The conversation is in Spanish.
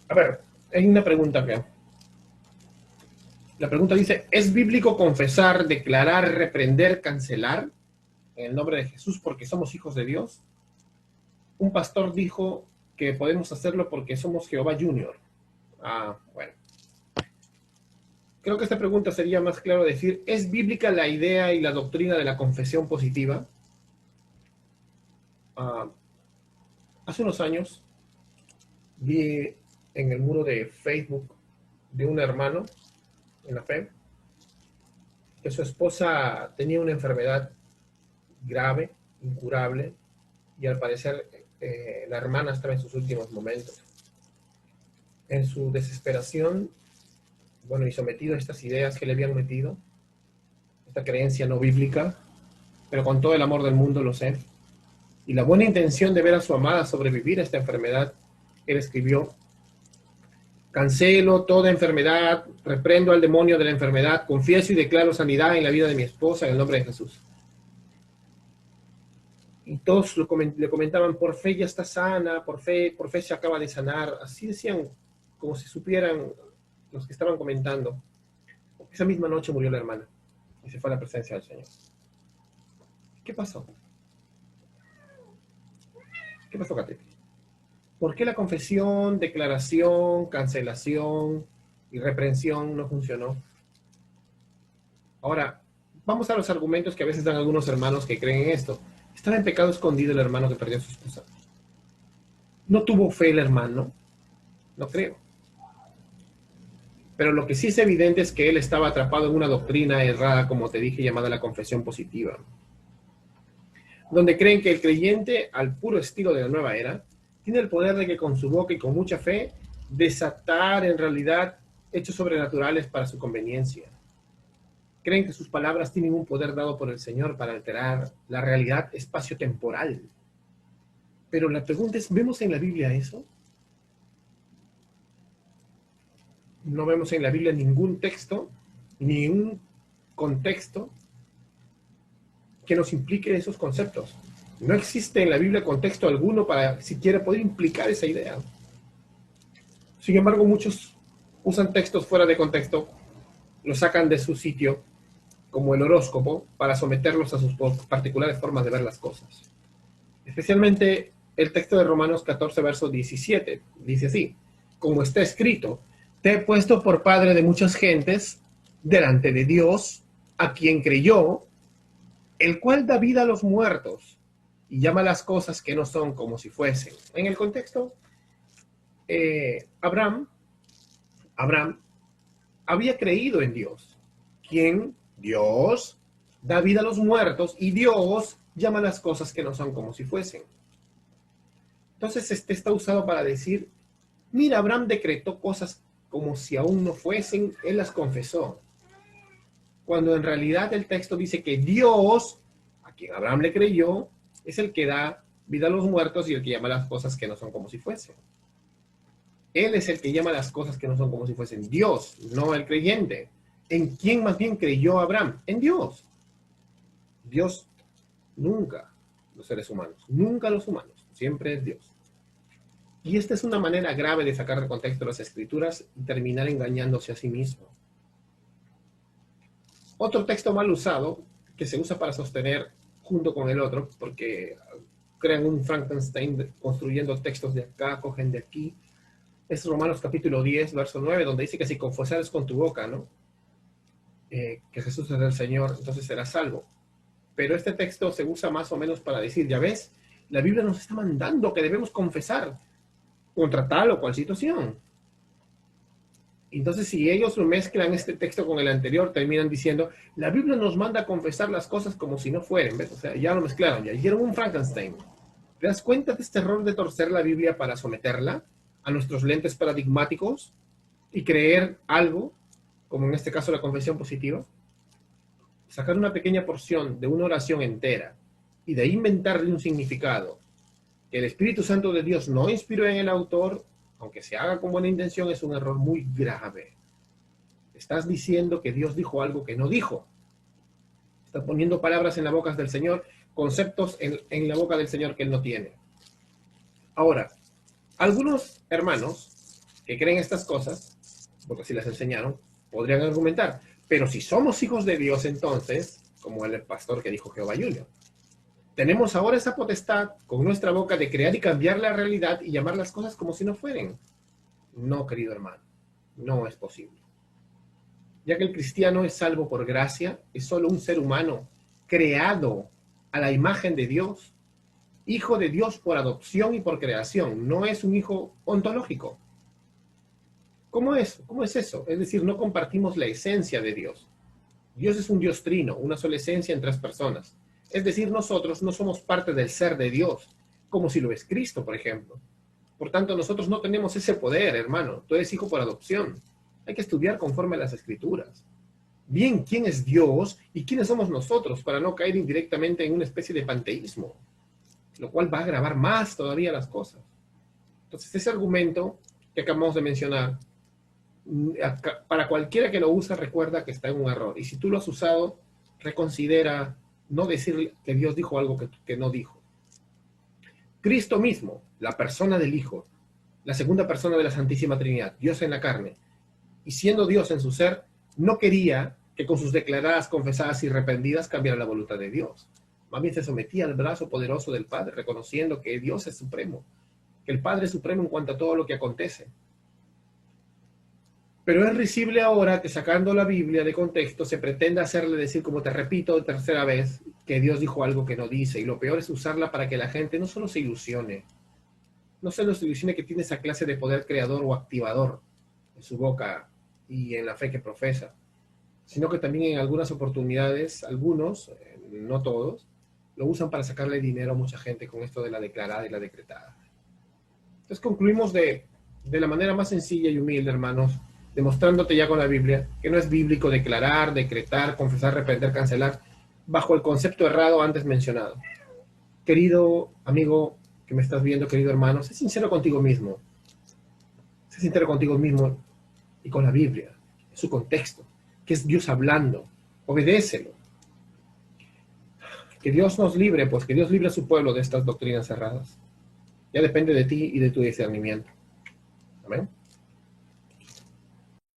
A ver, hay una pregunta acá. La pregunta dice, ¿es bíblico confesar, declarar, reprender, cancelar en el nombre de Jesús porque somos hijos de Dios? Un pastor dijo que podemos hacerlo porque somos Jehová Junior. Ah, bueno. Creo que esta pregunta sería más claro decir, ¿es bíblica la idea y la doctrina de la confesión positiva? Ah, hace unos años vi en el muro de Facebook de un hermano en la fe que su esposa tenía una enfermedad grave, incurable, y al parecer la hermana estaba en sus últimos momentos. En su desesperación, bueno, y sometido a estas ideas que le habían metido, esta creencia no bíblica, pero con todo el amor del mundo lo sé, y la buena intención de ver a su amada sobrevivir a esta enfermedad, él escribió, cancelo toda enfermedad, reprendo al demonio de la enfermedad, confieso y declaro sanidad en la vida de mi esposa en el nombre de Jesús. Y todos le comentaban, por fe ya está sana, por fe se acaba de sanar. Así decían, como si supieran los que estaban comentando. Esa misma noche murió la hermana y se fue a la presencia del Señor. ¿Qué pasó? ¿Qué pasó, Kate? ¿Por qué la confesión, declaración, cancelación y reprensión no funcionó? Ahora, vamos a los argumentos que a veces dan algunos hermanos que creen en esto. ¿Estaba en pecado escondido el hermano que perdió a su esposa? ¿No tuvo fe el hermano? No creo. Pero lo que sí es evidente es que él estaba atrapado en una doctrina errada, como te dije, llamada la confesión positiva, donde creen que el creyente, al puro estilo de la nueva era, tiene el poder de que con su boca y con mucha fe desatar en realidad hechos sobrenaturales para su conveniencia. Creen que sus palabras tienen un poder dado por el Señor para alterar la realidad espacio-temporal. Pero la pregunta es, ¿vemos en la Biblia eso? No vemos en la Biblia ningún texto, ni un contexto que nos implique esos conceptos. No existe en la Biblia contexto alguno para siquiera poder implicar esa idea. Sin embargo, muchos usan textos fuera de contexto, los sacan de su sitio, como el horóscopo, para someterlos a sus particulares formas de ver las cosas. Especialmente el texto de Romanos 14, verso 17, dice así, como está escrito, te he puesto por padre de muchas gentes delante de Dios, a quien creyó, el cual da vida a los muertos y llama las cosas que no son como si fuesen. En el contexto, Abraham había creído en Dios, quien Dios da vida a los muertos y Dios llama las cosas que no son como si fuesen. Entonces este está usado para decir, mira, Abraham decretó cosas como si aún no fuesen, él las confesó. Cuando en realidad el texto dice que Dios, a quien Abraham le creyó, es el que da vida a los muertos y el que llama las cosas que no son como si fuesen. Él es el que llama las cosas que no son como si fuesen. Dios, no el creyente. ¿En quién más bien creyó Abraham? En Dios. Dios nunca, los seres humanos, nunca los humanos, siempre es Dios. Y esta es una manera grave de sacar de contexto las escrituras y terminar engañándose a sí mismo. Otro texto mal usado, que se usa para sostener junto con el otro, porque crean un Frankenstein construyendo textos de acá, cogen de aquí, es Romanos capítulo 10, verso 9, donde dice que si confesares con tu boca, ¿no? Que Jesús es el Señor, entonces serás salvo. Pero este texto se usa más o menos para decir, ya ves, la Biblia nos está mandando que debemos confesar contra tal o cual situación. Entonces, si ellos mezclan este texto con el anterior, terminan diciendo, la Biblia nos manda a confesar las cosas como si no fueran, ¿ves? O sea, ya lo mezclaron, ya hicieron un Frankenstein. ¿Te das cuenta de este error de torcer la Biblia para someterla a nuestros lentes paradigmáticos y creer algo, como en este caso la confesión positiva? Sacar una pequeña porción de una oración entera y de ahí inventarle un significado que el Espíritu Santo de Dios no inspiró en el autor, aunque se haga con buena intención, es un error muy grave. Estás diciendo que Dios dijo algo que no dijo. Estás poniendo palabras en la boca del Señor, conceptos en la boca del Señor que Él no tiene. Ahora, algunos hermanos que creen estas cosas, porque así las enseñaron, podrían argumentar. Pero si somos hijos de Dios, entonces, como el pastor que dijo Jehová Junior, tenemos ahora esa potestad con nuestra boca de crear y cambiar la realidad y llamar las cosas como si no fueran. No, querido hermano, no es posible. Ya que el cristiano es salvo por gracia, es solo un ser humano creado a la imagen de Dios, hijo de Dios por adopción y por creación, no es un hijo ontológico. ¿Cómo es? ¿Cómo es eso? Es decir, no compartimos la esencia de Dios. Dios es un Dios trino, una sola esencia en tres personas. Es decir, nosotros no somos parte del ser de Dios, como si lo es Cristo, por ejemplo. Por tanto, nosotros no tenemos ese poder, hermano. Tú eres hijo por adopción. Hay que estudiar conforme a las Escrituras. Bien, ¿quién es Dios y quiénes somos nosotros para no caer indirectamente en una especie de panteísmo? Lo cual va a agravar más todavía las cosas. Entonces, ese argumento que acabamos de mencionar, para cualquiera que lo usa, recuerda que está en un error. Y si tú lo has usado, reconsidera no decir que Dios dijo algo que no dijo. Cristo mismo, la persona del Hijo, la segunda persona de la Santísima Trinidad, Dios en la carne, y siendo Dios en su ser, no quería que con sus declaradas, confesadas y arrepentidas cambiara la voluntad de Dios. Más bien se sometía al brazo poderoso del Padre, reconociendo que Dios es supremo, que el Padre es supremo en cuanto a todo lo que acontece. Pero es risible ahora que, sacando la Biblia de contexto, se pretende hacerle decir, como te repito tercera vez, que Dios dijo algo que no dice. Y lo peor es usarla para que la gente no solo se ilusione, no solo se ilusione que tiene esa clase de poder creador o activador en su boca y en la fe que profesa, sino que también en algunas oportunidades, algunos, no todos, lo usan para sacarle dinero a mucha gente con esto de la declarada y la decretada. Entonces concluimos de la manera más sencilla y humilde, hermanos, demostrándote ya con la Biblia que no es bíblico declarar, decretar, confesar, arrepentir, cancelar, bajo el concepto errado antes mencionado. Querido amigo que me estás viendo, querido hermano, sé sincero contigo mismo. Sé sincero contigo mismo y con la Biblia, en su contexto, que es Dios hablando. Obedécelo. Que Dios nos libre, pues que Dios libre a su pueblo de estas doctrinas cerradas. Ya depende de ti y de tu discernimiento. Amén.